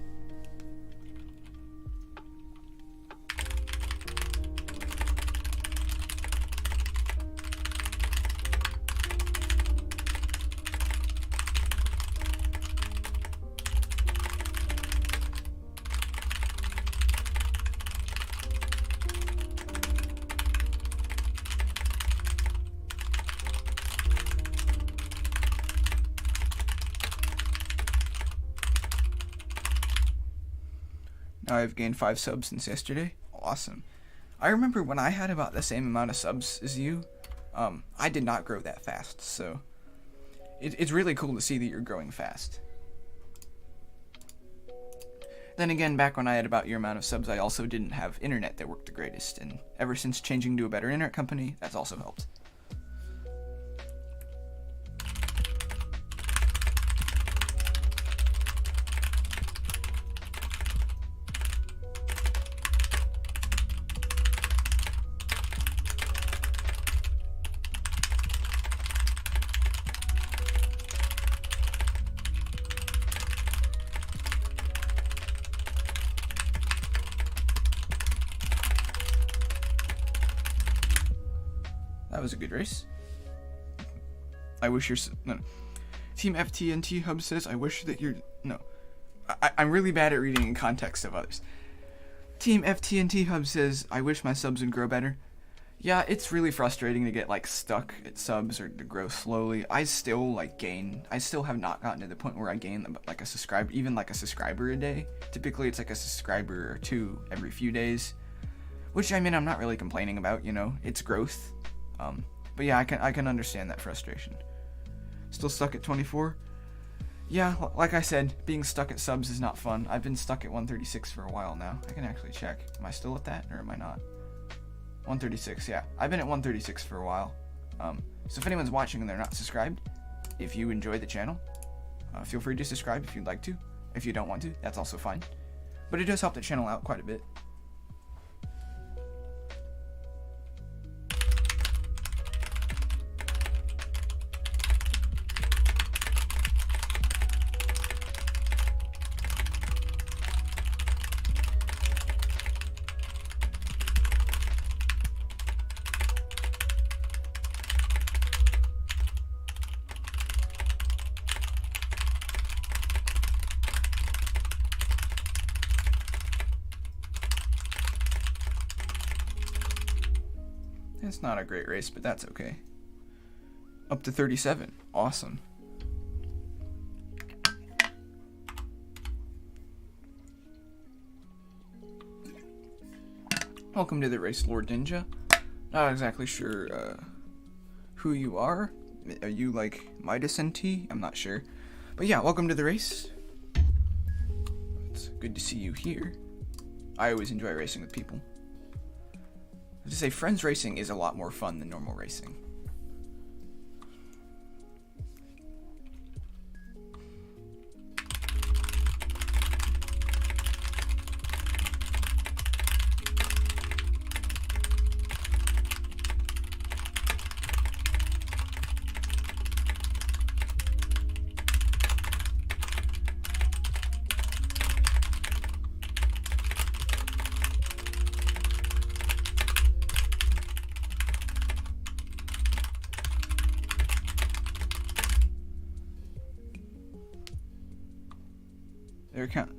Now I've gained 5 subs since yesterday. Awesome. I remember when I had about the same amount of subs as you, I did not grow that fast, so it's really cool to see that you're growing fast. Then again, back when I had about your amount of subs, I also didn't have internet that worked the greatest, and ever since changing to a better internet company, that's also helped. That was a good race. I wish your no. Team FTNT Hub says, I wish that you're no. I'm really bad at reading in context of others. Team FTNT Hub says, I wish my subs would grow better. Yeah, it's really frustrating to get like stuck at subs or to grow slowly. I still have not gotten to the point where I gain like a subscriber, even like a subscriber a day. Typically it's like a subscriber or 2 every few days. Which, I mean, I'm not really complaining about, you know, it's growth. But yeah, I can understand that frustration. Still stuck at 24? Yeah, like I said, being stuck at subs is not fun. I've been stuck at 136 for a while now. I can actually check. Am I still at that, or am I not? 136, yeah. I've been at 136 for a while. So if anyone's watching and they're not subscribed, if you enjoy the channel, feel free to subscribe if you'd like to. If you don't want to, that's also fine. But it does help the channel out quite a bit. It's not a great race, but that's okay. Up to 37. Awesome. Welcome to the race, Lord Ninja. Not exactly sure who you are. Are you like Midas NT? I'm not sure. But yeah, welcome to the race. It's good to see you here. I always enjoy racing with people. To say, friends racing is a lot more fun than normal racing. Their account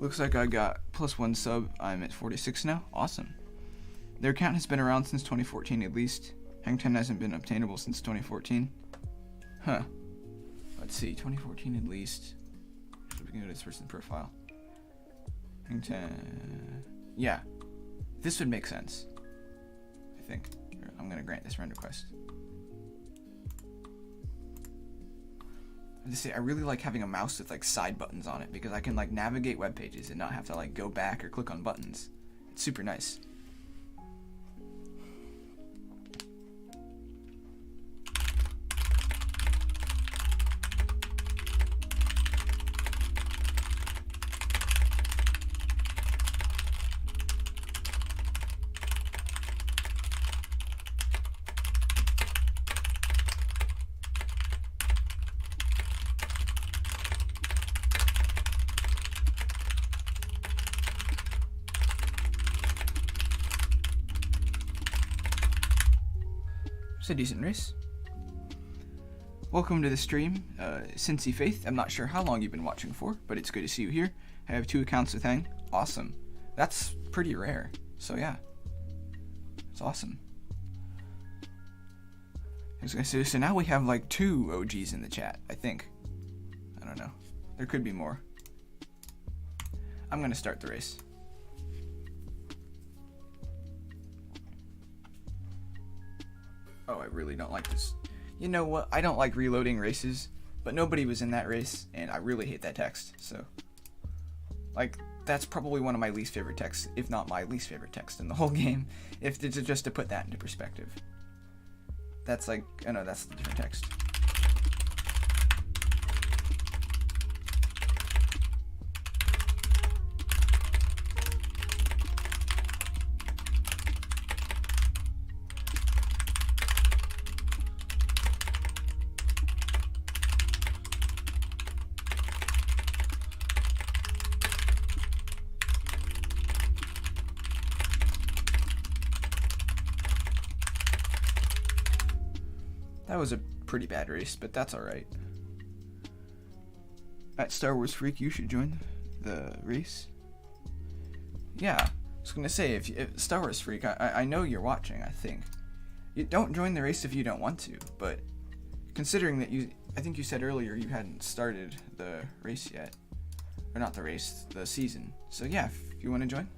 looks like I got +1 sub. I'm at 46 now. Awesome. Their account has been around since 2014 at least. Hang 10 hasn't been obtainable since 2014. Huh. Let's see. 2014 at least. So we can go to this person's profile. Yeah, this would make sense, I think. Here, I'm gonna grant this friend request. Just say I really like having a mouse with like side buttons on it because I can like navigate web pages and not have to like go back or click on buttons. It's super nice. It's a decent race. Welcome to the stream, Cincy Faith. I'm not sure how long you've been watching for, but it's good to see you here. I have 2 accounts with Hang. Awesome. That's pretty rare. So yeah, it's awesome. So now we have like 2 OGs in the chat, I think. I don't know. There could be more. I'm gonna start the race. Oh, I really don't like this. You know what? I don't like reloading races, but nobody was in that race, and I really hate that text, so. Like, that's probably one of my least favorite texts, if not my least favorite text in the whole game, if it's just to put that into perspective. That's like, oh no, that's the different text. That was a pretty bad race, but that's alright. At Star Wars Freak, you should join the race. Yeah, I was gonna say, if Star Wars Freak, I know you're watching, I think. You don't join the race if you don't want to, but considering that I think you said earlier you hadn't started the race yet. Or not the race, the season. So yeah, if you want to join,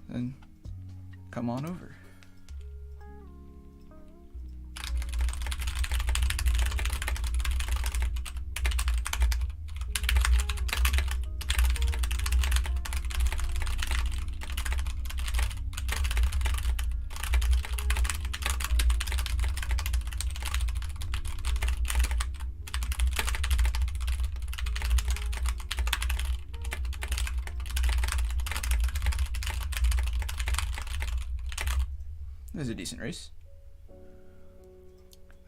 then come on over. This is a decent race.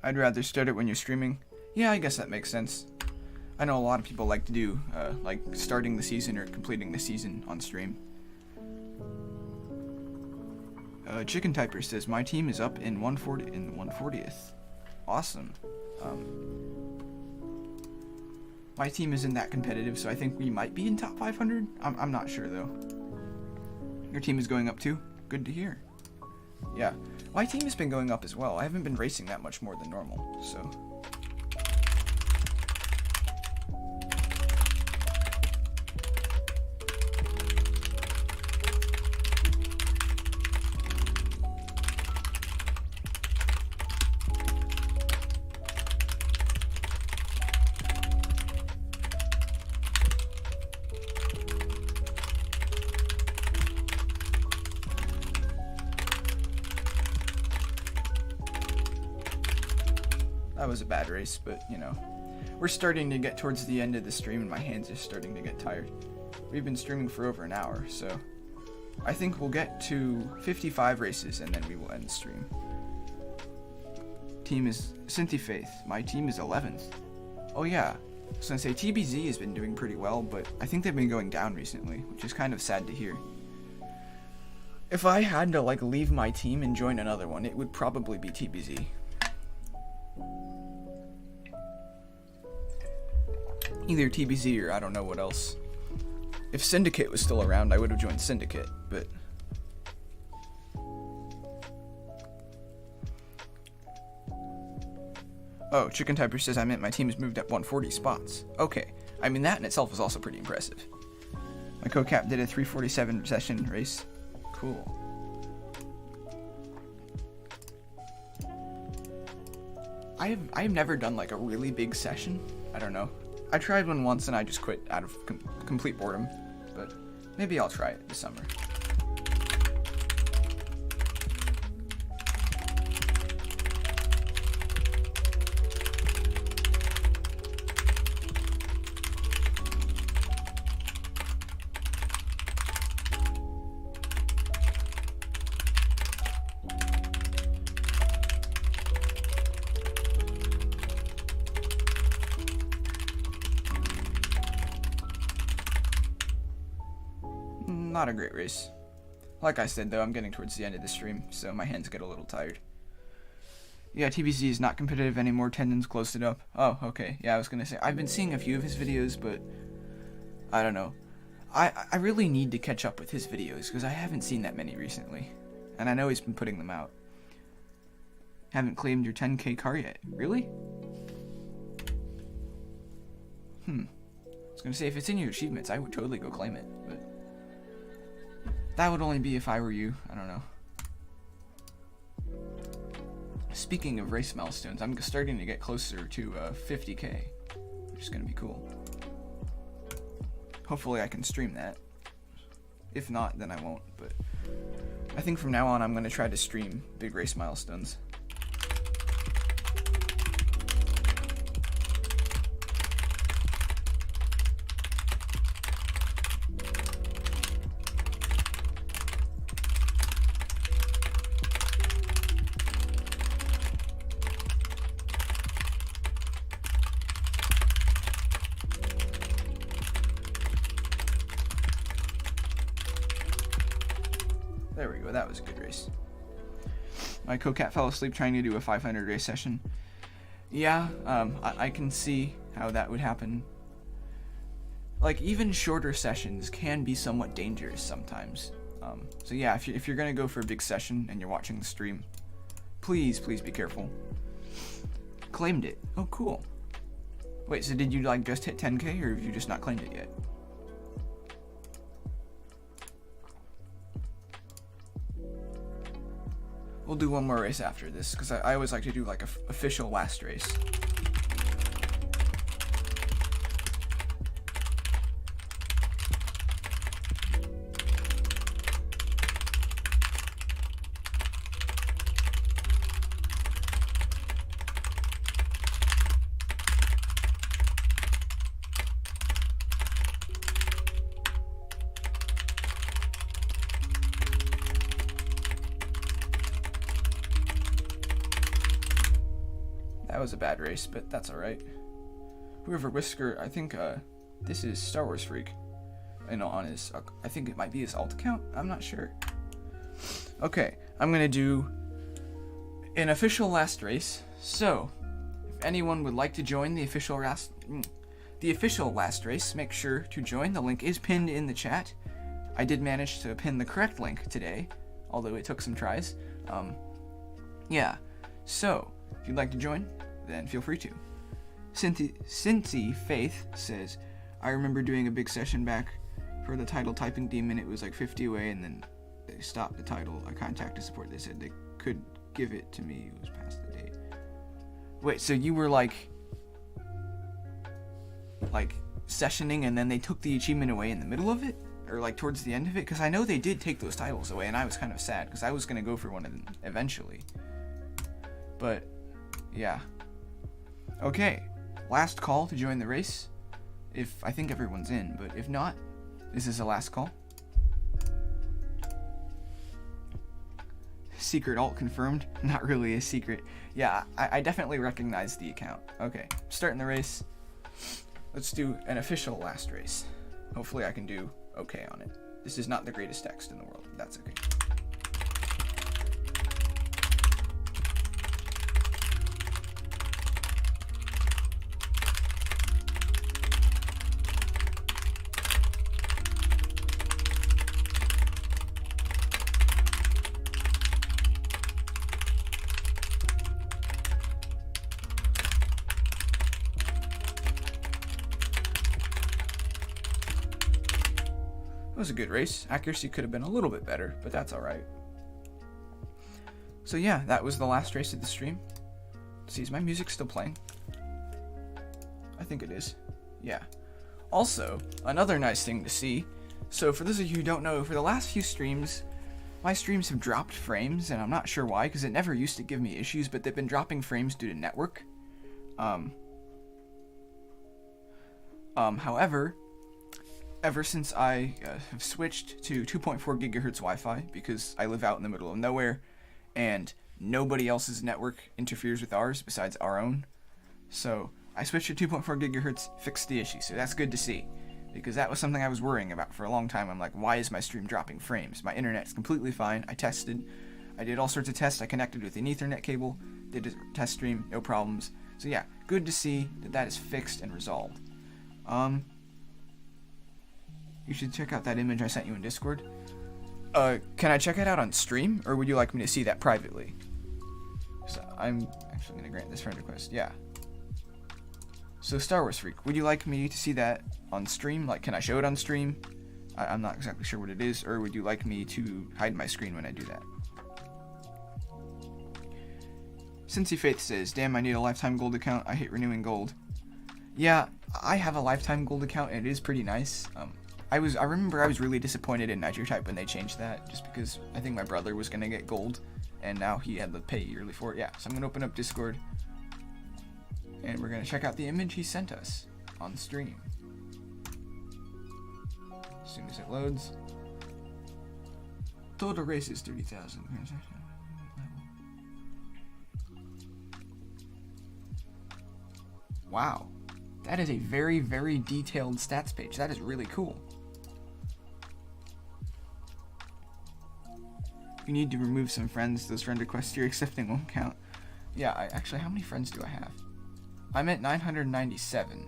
I'd rather start it when you're streaming. Yeah, I guess that makes sense. I know a lot of people like to do, like starting the season or completing the season on stream. Chicken Typer says, my team is up in 140th. Awesome. My team isn't that competitive, so I think we might be in top 500. I'm not sure though. Your team is going up too? Good to hear. Yeah, my team has been going up as well. I haven't been racing that much more than normal, so. That was a bad race, but you know, we're starting to get towards the end of the stream and my hands are starting to get tired. We've been streaming for over an hour, so I think we'll get to 55 races and then we will end the stream. Team is Cynthia Faith. My team is 11th. Oh yeah, I was gonna say TBZ has been doing pretty well, but I think they've been going down recently, which is kind of sad to hear. If I had to like leave my team and join another one, it would probably be TBZ. Either TBZ or I don't know what else. If Syndicate was still around, I would have joined Syndicate, but... Oh, Chicken Typer says I meant my team has moved up 140 spots. Okay, I mean that in itself is also pretty impressive. My co-cap did a 3:47 session race. Cool. I've never done like a really big session. I don't know. I tried one once and I just quit out of complete boredom. But maybe I'll try it this summer. Not a great race. Like I said though, I'm getting towards the end of the stream, so my hands get a little tired. Yeah, TBC is not competitive anymore, Tendon's closed it up. Oh, okay. Yeah, I was gonna say, I've been seeing a few of his videos, but I don't know. I really need to catch up with his videos, because I haven't seen that many recently. And I know he's been putting them out. Haven't claimed your 10k car yet. Really? I was gonna say, if it's in your achievements, I would totally go claim it, but that would only be if I were you. I don't know. Speaking of race milestones, I'm starting to get closer to 50k, which is going to be cool. Hopefully I can stream that. If not, then I won't, but I think from now on I'm going to try to stream big race milestones. There we go, that was a good race. My co-cat fell asleep trying to do a 500 race session. Yeah, I can see how that would happen. Like, even shorter sessions can be somewhat dangerous sometimes. So yeah, if you're gonna go for a big session and you're watching the stream, please be careful. Claimed it. Oh, cool. Wait, so did you like just hit 10k, or have you just not claimed it yet? We'll do one more race after this, because I always like to do like a official last race. That was a bad race, but that's alright. Whoever Whisker, I think this is Star Wars Freak. And on his, I think it might be his alt account, I'm not sure. Okay, I'm gonna do an official last race. So, if anyone would like to join the official last race, make sure to join. The link is pinned in the chat. I did manage to pin the correct link today, although it took some tries. Yeah, so if you'd like to join, then feel free to. Cincy Faith says, I remember doing a big session back for the title typing demon. It was like 50 away, and then they stopped the title. I contacted support. They said they could give it to me. It was past the date. Wait, so you were like sessioning, and then they took the achievement away in the middle of it? Or like towards the end of it? Because I know they did take those titles away, and I was kind of sad, because I was going to go for one of them eventually. But, yeah. Okay, last call to join the race. I think everyone's in, but if not, this is the last call. Secret alt confirmed. Not really a secret. Yeah, I definitely recognize the account. Okay, starting the race. Let's do an official last race. Hopefully I can do okay on it. This is not the greatest text in the world. That's okay. It was a good race. Accuracy could have been a little bit better, but that's alright. So yeah, that was the last race of the stream. Let's see, is my music still playing? I think it is. Yeah. Also, another nice thing to see. So for those of you who don't know, for the last few streams, my streams have dropped frames, and I'm not sure why, because it never used to give me issues, but they've been dropping frames due to network. However, ever since I have switched to 2.4 gigahertz Wi-Fi, because I live out in the middle of nowhere, and nobody else's network interferes with ours besides our own, so I switched to 2.4 gigahertz, fixed the issue, so that's good to see. Because that was something I was worrying about for a long time. I'm like, why is my stream dropping frames? My internet's completely fine. I tested. I did all sorts of tests. I connected with an Ethernet cable. Did a test stream. No problems. So yeah, good to see that that is fixed and resolved. You should check out that image I sent you in Discord. Can I check it out on stream? Or would you like me to see that privately? So I'm actually going to grant this friend request. Yeah. So Star Wars Freak, would you like me to see that on stream? Like, can I show it on stream? I'm not exactly sure what it is. Or would you like me to hide my screen when I do that? Cincy Faith says, damn, I need a lifetime gold account. I hate renewing gold. Yeah, I have a lifetime gold account, and it is pretty nice. I remember I was really disappointed in NitroType when they changed that, just because I think my brother was going to get gold, and now he had to pay yearly for it. Yeah, so I'm going to open up Discord. And we're going to check out the image he sent us on the stream. As soon as it loads. Total race is 30,000. Wow. That is a very, very detailed stats page. That is really cool. You need to remove some friends. Those friend requests you're accepting won't count. Yeah, actually, how many friends do I have? I'm at 997.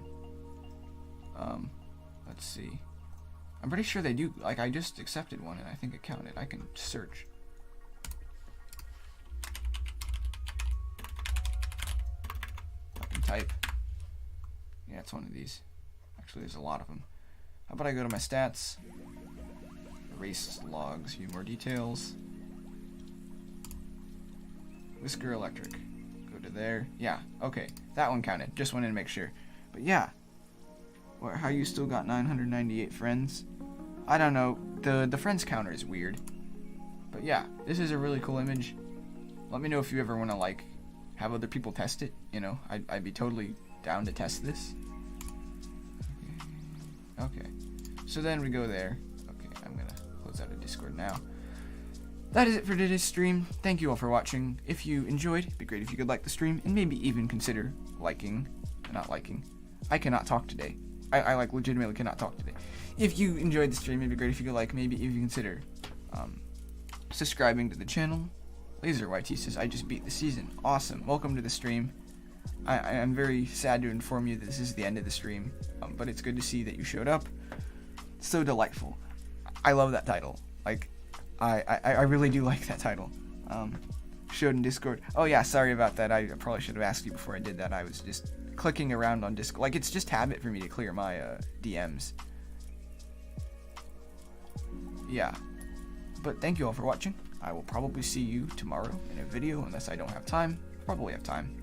Let's see. I'm pretty sure they do. Like, I just accepted one and I think it counted. I can search. I can type. Yeah, it's one of these. Actually, there's a lot of them. How about I go to my stats? Race logs, view more details. Whisker Electric. Go to there. Yeah, okay. That one counted. Just wanted to make sure. But yeah. How you still got 998 friends? I don't know. The friends counter is weird. But yeah, this is a really cool image. Let me know if you ever want to, like, have other people test it. You know, I'd be totally down to test this. Okay. So then we go there. Okay, I'm going to close out of Discord now. That is it for today's stream. Thank you all for watching. If you enjoyed, it'd be great if you could like the stream and maybe even consider not liking. I cannot talk today. I like legitimately cannot talk today. If you enjoyed the stream, it'd be great if you could like, maybe even consider subscribing to the channel. Laser YT says, I just beat the season. Awesome. Welcome to the stream. I am very sad to inform you that this is the end of the stream, but it's good to see that you showed up. So delightful. I love that title. Like, I really do like that title. Showed in Discord. Oh yeah, sorry about that. I probably should have asked you before I did that. I was just clicking around on Discord. Like, it's just habit for me to clear my DMs. Yeah. But thank you all for watching. I will probably see you tomorrow in a video, unless I don't have time. Probably have time.